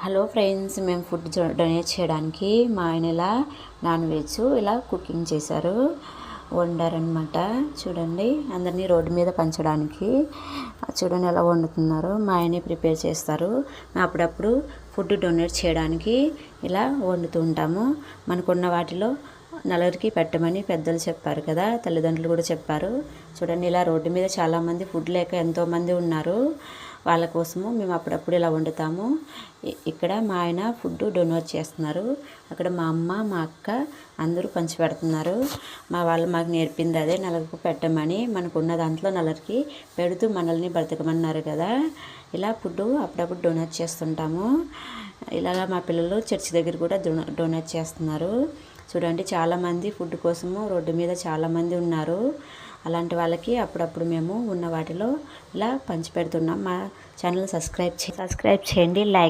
Hello friends, మేము food donate చేయడానికి మా ఆయన ఇలా నాన్ వెజ్ ఇలా కుకింగ్ చేశారు, వండారనమాట. చూడండి, అందరినీ రోడ్డు మీద పంచడానికి. చూడండి ఎలా వండుతున్నారు. మా ఆయనే ప్రిపేర్ చేస్తారు. అప్పుడప్పుడు ఫుడ్ డొనేట్ చేయడానికి ఇలా వండుతూ ఉంటాము. మనకున్న వాటిలో నలుగురికి పెట్టమని పెద్దలు చెప్పారు కదా, తల్లిదండ్రులు కూడా చెప్పారు. చూడండి, ఇలా రోడ్డు మీద చాలామంది ఫుడ్ లేక ఎంతోమంది ఉన్నారు. వాళ్ళ కోసము మేము అప్పుడప్పుడు ఇలా వండుతాము. ఇక్కడ మా ఆయన ఫుడ్ డొనేట్ చేస్తున్నారు. అక్కడ మా అమ్మ, మా అక్క అందరూ పంచి పెడుతున్నారు. మా వాళ్ళు మాకు నేర్పింది అదే, నలుగురికి పెట్టమని. మనకున్న దాంట్లో నలుగురికి పెడుతూ మనల్ని బ్రతకమన్నారు కదా. ఇలా ఫుడ్ అప్పుడప్పుడు డొనేట్ చేస్తుంటాము. ఇలాగా మా పిల్లలు చర్చి దగ్గర కూడా డొనేట్ చేస్తున్నారు. చూడండి, చాలామంది ఫుడ్ కోసము రోడ్డు మీద చాలామంది ఉన్నారు. అలాంటి వాళ్ళకి అప్పుడప్పుడు మేము ఉన్న వాటిలో ఇలా పంచి పెడుతున్నాం. మా ఛానల్ సబ్స్క్రైబ్ చేయండి, లైక్